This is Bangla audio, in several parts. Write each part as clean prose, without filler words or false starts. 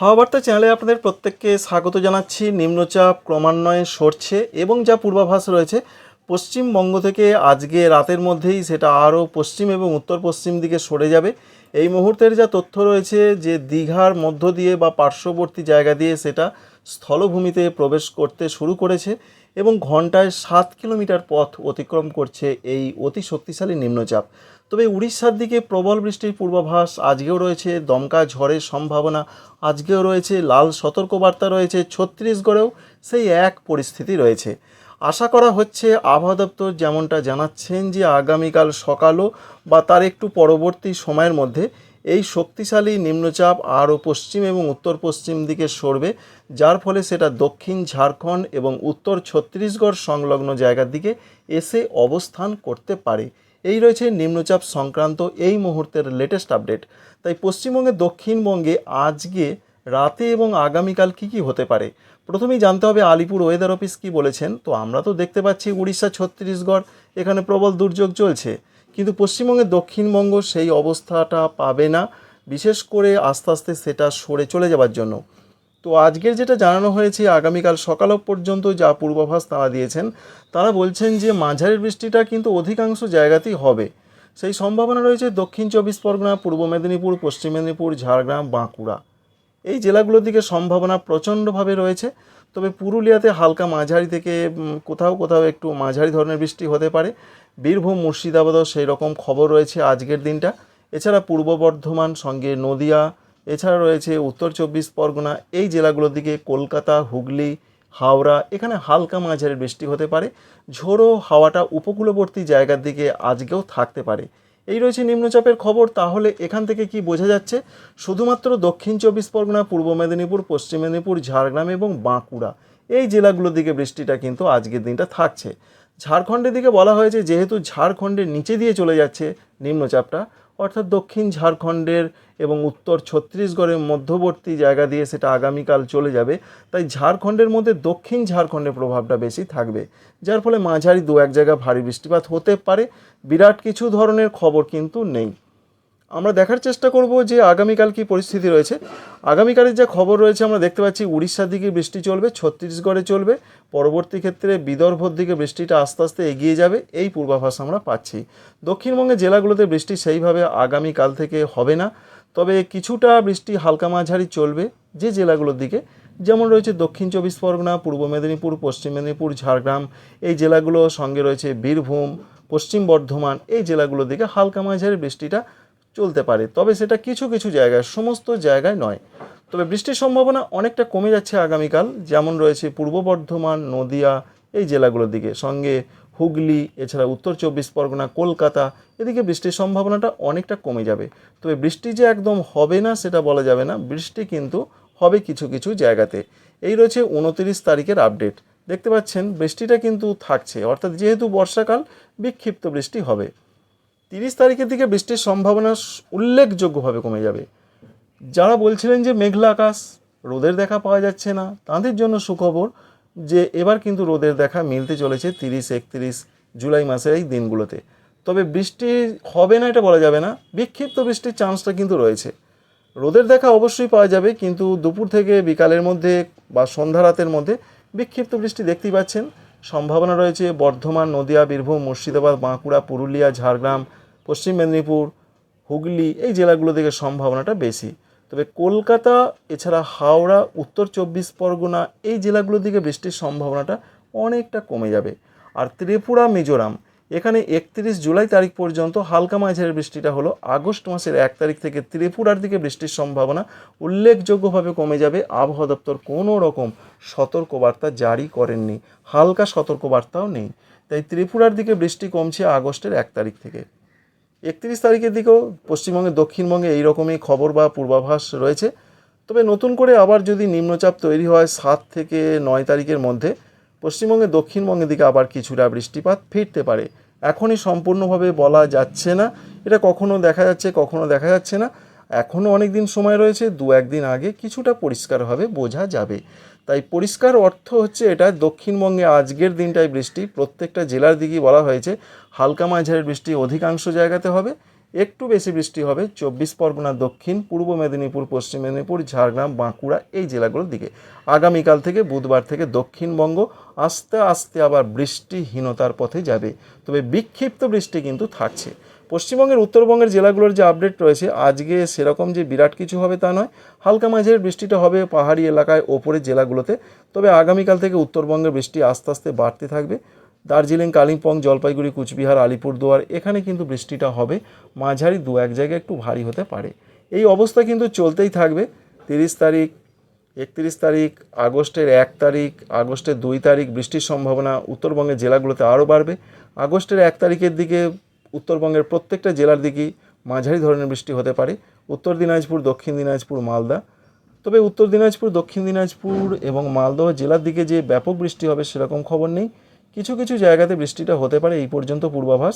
হাওয়া বার্তা চ্যানেলে আপনাদের প্রত্যেককে স্বাগত জানাচ্ছি। নিম্নচাপ ক্রমান্বয়ে সরছে এবং যা পূর্বাভাস রয়েছে পশ্চিমবঙ্গ থেকে আজকে রাতের মধ্যেই সেটা আরও পশ্চিম এবং উত্তর পশ্চিম দিকে সরে যাবে। এই মুহূর্তের যা তথ্য রয়েছে যে দীঘার মধ্য দিয়ে বা পার্শ্ববর্তী জায়গা দিয়ে সেটা স্থলভূমিতে প্রবেশ করতে শুরু করেছে এবং ঘন্টায় 7 কিলোমিটার পথ অতিক্রম করছে এই অতি শক্তিশালী নিম্নচাপ। তবে উড়িষ্যার দিকে প্রবল বৃষ্টির পূর্বাভাস আজকেও রয়েছে, দমকা ঝড়ের সম্ভাবনা আজকেও রয়েছে, লাল সতর্কবার্তা রয়েছে। ছত্তিশগড়েও সেই এক পরিস্থিতি রয়েছে। আশা করা হচ্ছে আবহাওয়া দপ্তর যেমনটা জানাচ্ছেন যে আগামীকাল সকালও বা তার একটু পরবর্তী সময়ের মধ্যে এই শক্তিশালী নিম্নচাপ আরও পশ্চিম এবং উত্তর পশ্চিম দিকে সরবে, যার ফলে সেটা দক্ষিণ ঝাড়খণ্ড এবং উত্তর ছত্তিশগড় সংলগ্ন জায়গার দিকে এসে অবস্থান করতে পারে। এই রয়েছে নিম্নচাপ সংক্রান্ত এই মুহূর্তের লেটেস্ট আপডেট। তাই পশ্চিমবঙ্গে দক্ষিণবঙ্গে আজকে রাতে এবং আগামীকাল কী হতে পারে প্রথমেই জানতে হবে আলিপুর ওয়েদার অফিস কী বলেছেন। তো আমরা তো দেখতে পাচ্ছি উড়িষ্যা ছত্তিশগড় এখানে প্রবল দুর্যোগ চলছে, কিন্তু পশ্চিমবঙ্গের দক্ষিণবঙ্গ সেই অবস্থাটা পাবে না, বিশেষ করে আস্তে আস্তে সেটা সরে চলে যাবার জন্য। তো আজকের যেটা জানানো হয়েছে আগামীকাল সকাল পর্যন্ত যা পূর্বাভাস তারা দিয়েছেন, তারা বলছেন যে মাঝারি বৃষ্টিটা কিন্তু অধিকাংশ জায়গাতেই হবে। সেই সম্ভাবনা রয়েছে দক্ষিণ চব্বিশ পরগনা, পূর্ব মেদিনীপুর, পশ্চিম মেদিনীপুর, ঝাড়গ্রাম, বাঁকুড়া এই জেলাগুলোর দিকে সম্ভাবনা প্রচণ্ডভাবে রয়েছে। তবে পুরুলিয়াতে হালকা মাঝারি থেকে কোথাও কোথাও একটু মাঝারি ধরনের বৃষ্টি হতে পারে। বীরভূম, মুর্শিদাবাদও সেই রকম খবর রয়েছে আজকের দিনটা। এছাড়া পূর্ব বর্ধমান সঙ্গে নদিয়া, এছাড়া রয়েছে উত্তর চব্বিশ পরগনা এই জেলাগুলোর দিকে, কলকাতা, হুগলি, হাওড়া এখানে হালকা মাঝারি বৃষ্টি হতে পারে। ঝোড়ো হাওয়াটা উপকূলবর্তী জায়গার দিকে আজকেও থাকতে পারে। এই রয়েছে নিম্নচাপের খবর। তাহলে এখান থেকে কি বোঝা যাচ্ছে? শুধুমাত্র দক্ষিণ চব্বিশ পরগনা, পূর্ব মেদিনীপুর, পশ্চিম মেদিনীপুর, ঝাড়গ্রাম এবং বাঁকুড়া এই জেলাগুলোর দিকে বৃষ্টিটা কিন্তু আজকের দিনটা থাকছে। ঝাড়খণ্ডের দিকে বলা হয়েছে যেহেতু ঝাড়খণ্ডের নিচে দিয়ে চলে যাচ্ছে নিম্নচাপটা, অর্থাৎ দক্ষিণ ঝাড়খণ্ডের এবং উত্তর ছত্তিশগড়ের মধ্যবর্তী জায়গা দিয়ে সেটা আগামীকাল চলে যাবে। তাই ঝাড়খণ্ডের মধ্যে দক্ষিণ ঝাড়খণ্ডের প্রভাবটা বেশি থাকবে, যার ফলে মাঝারি দু এক জায়গায় ভারী বৃষ্টিপাত হতে পারে। বিরাট কিছু ধরনের খবর কিন্তু নেই। আমরা দেখার চেষ্টা করব যে আগামীকাল কী পরিস্থিতি রয়েছে। আগামীকালের যা খবর রয়েছে আমরা দেখতে পাচ্ছি উড়িষ্যার দিকে বৃষ্টি চলবে, ছত্তিশগড়ে চলবে, পরবর্তী ক্ষেত্রে বিদর্ভর দিকে বৃষ্টিটা আস্তে আস্তে এগিয়ে যাবে এই পূর্বাভাস আমরা পাচ্ছি। দক্ষিণবঙ্গের জেলাগুলোতে বৃষ্টি সেইভাবে আগামীকাল থেকে হবে না, তবে কিছুটা বৃষ্টি হালকা মাঝারি চলবে যে জেলাগুলোর দিকে, যেমন রয়েছে দক্ষিণ চব্বিশ পরগনা, পূর্ব মেদিনীপুর, পশ্চিম মেদিনীপুর, ঝাড়গ্রাম এই জেলাগুলো, সঙ্গে রয়েছে বীরভূম, পশ্চিম বর্ধমান এই জেলাগুলোর দিকে হালকা মাঝারি বৃষ্টিটা চলতে পারে। তবে সেটা কিছু কিছু জায়গায়, সমস্ত জায়গায় নয়। তবে বৃষ্টির সম্ভাবনা অনেকটা কমে যাচ্ছে আগামীকাল, যেমন রয়েছে পূর্ব বর্ধমান, নদিয়া এই জেলাগুলোর দিকে, সঙ্গে হুগলি, এছাড়া উত্তর চব্বিশ পরগনা, কলকাতা এদিকে বৃষ্টির সম্ভাবনাটা অনেকটা কমে যাবে। তবে বৃষ্টি যে একদম হবে না সেটা বলা যাবে না, বৃষ্টি কিন্তু হবে কিছু কিছু জায়গাতে। এই রয়েছে 29 তারিখের আপডেট। দেখতে পাচ্ছেন বৃষ্টিটা কিন্তু থাকছে, অর্থাৎ যেহেতু বর্ষাকাল বিক্ষিপ্ত বৃষ্টি হবে। 30 তারিখের দিকে বৃষ্টির সম্ভাবনা উল্লেখযোগ্যভাবে কমে যাবে। যারা বলছিলেন যে মেঘলা আকাশ, রোদের দেখা পাওয়া যাচ্ছে না, তাদের জন্য সুখবর যে এবার কিন্তু রোদের দেখা মিলতে চলেছে 30-31 জুলাই মাসের এই দিনগুলোতে। তবে বৃষ্টি হবে না এটা বলা যাবে না, বিক্ষিপ্ত বৃষ্টির চান্সটা কিন্তু রয়েছে। রোদের দেখা অবশ্যই পাওয়া যাবে, কিন্তু দুপুর থেকে বিকালের মধ্যে বা সন্ধ্যা রাতের মধ্যে বিক্ষিপ্ত বৃষ্টি দেখতেই পাচ্ছেন। সম্ভাবনা রয়েছে বর্ধমান, নদিয়া, বীরভূম, মুর্শিদাবাদ, বাঁকুড়া, পুরুলিয়া, ঝাড়গ্রাম, পশ্চিম মেদিনীপুর, হুগলি এই জেলাগুলো থেকে সম্ভাবনাটা বেশি। তবে কলকাতা, এছাড়া হাওড়া, উত্তর চব্বিশ পরগনা এই জেলাগুলোর দিকে বৃষ্টির সম্ভাবনাটা অনেকটা কমে যাবে। আর ত্রিপুরা, মিজোরাম এখানে 31 জুলাই তারিখ পর্যন্ত হালকা মাঝারি বৃষ্টিটা হলো। আগস্ট মাসের 1 তারিখ থেকে ত্রিপুরার দিকে বৃষ্টির সম্ভাবনা উল্লেখযোগ্যভাবে কমে যাবে। আবহাওয়া দপ্তর কোনো রকম সতর্কবার্তা জারি করেননি, হালকা সতর্কবার্তাও নেই। তাই ত্রিপুরার দিকে বৃষ্টি কমছে আগস্টের 1 তারিখ থেকে। 31 তারিখের দিকেও পশ্চিমবঙ্গে, দক্ষিণবঙ্গে এইরকমই খবর বা পূর্বাভাস রয়েছে। তবে নতুন করে আবার যদি নিম্নচাপ তৈরি হয় 7 থেকে 9 তারিখের মধ্যে, পশ্চিমবঙ্গে, দক্ষিণবঙ্গের দিকে আবার কিছুটা বৃষ্টিপাত ফিরতে পারে। এখনই সম্পূর্ণভাবে বলা যাচ্ছে না, এটা কখনো দেখা যাচ্ছে কখনো দেখা যাচ্ছে না। এখনও অনেক দিন সময় রয়েছে, 2-1 দিন আগে কিছুটা পরিষ্কারভাবে বোঝা যাবে। তাই পরিষ্কার অর্থ হচ্ছে এটা, দক্ষিণবঙ্গে আজকের দিনটায় বৃষ্টি প্রত্যেকটা জেলার দিকেই বলা হয়েছে হালকা মাঝারি বৃষ্টি অধিকাংশ জায়গাতে হবে একটু বেশি বৃষ্টি হবে 24 পরগনা দক্ষিণ, পূর্ব মেদিনীপুর, পশ্চিম মেদিনীপুর, ঝাড়গ্রাম, বাঁকুড়া এই জেলাগুলোর দিকে। আগামীকাল থেকে বুধবার থেকে দক্ষিণবঙ্গ আস্তে আস্তে আবার বৃষ্টিহীনতার পথে যাবে, তবে বিক্ষিপ্ত বৃষ্টি কিন্তু থাকছে। পশ্চিমবঙ্গের উত্তরবঙ্গের জেলাগুলোর যে আপডেট রয়েছে, আজকে সেরকম যে বিরাট কিছু হবে তা নয়, হালকা মাঝের বৃষ্টিটা হবে পাহাড়ি এলাকায় ওপরের জেলাগুলোতে। তবে আগামীকাল থেকে উত্তরবঙ্গের বৃষ্টি আস্তে আস্তে বাড়তে থাকবে। দার্জিলিং, কালিম্পং, জলপাইগুড়ি, কুচবিহার, আলিপুরদুয়ার এখানে কিন্তু বৃষ্টিটা হবে মাঝারি, দু এক জায়গায় একটু ভারী হতে পারে। এই অবস্থা কিন্তু চলতেই থাকবে 30 তারিখ, 31 তারিখ, আগস্টের 1 তারিখ, আগস্টের 2 তারিখ বৃষ্টির সম্ভাবনা উত্তরবঙ্গের জেলাগুলোতে আরও বাড়বে। আগস্টের 1 তারিখের দিকে উত্তরবঙ্গের প্রত্যেকটা জেলার দিকেই মাঝারি ধরনের বৃষ্টি হতে পারে, উত্তর দিনাজপুর, দক্ষিণ দিনাজপুর, মালদা। তবে উত্তর দিনাজপুর, দক্ষিণ দিনাজপুর এবং মালদহ জেলার দিকে যে ব্যাপক বৃষ্টি হবে সেরকম খবর নেই। কিছু কিছু জায়গাতে বৃষ্টিটা হতে পারে, এই পর্যন্ত পূর্বাভাস।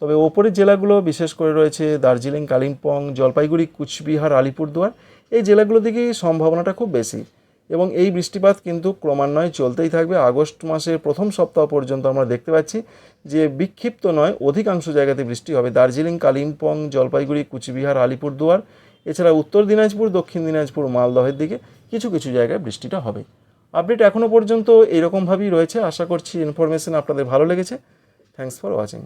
তবে ওপরের জেলাগুলো বিশেষ করে রয়েছে দার্জিলিং, কালিম্পং, জলপাইগুড়ি, কুচবিহার, আলিপুরদুয়ার এই জেলাগুলো দিকেই সম্ভাবনাটা খুব বেশি। এবং এই বৃষ্টিপাত কিন্তু ক্রমান্বয়ে চলতেই থাকবে। আগস্ট মাসের প্রথম সপ্তাহ পর্যন্ত আমরা দেখতে পাচ্ছি যে বিক্ষিপ্ত নয়, অধিকাংশ জায়গাতে বৃষ্টি হবে। দার্জিলিং, কালিম্পং, জলপাইগুড়ি, কুচবিহার, আলিপুরদুয়ার এছাড়া উত্তর দিনাজপুর, দক্ষিণ দিনাজপুর, মালদহের দিকে কিছু কিছু জায়গায় বৃষ্টিটা হবে। আপডেট এখনও পর্যন্ত এইরকমভাবেই রয়েছে। আশা করছি ইনফরমেশন আপনাদের ভালো লেগেছে। Thanks for watching.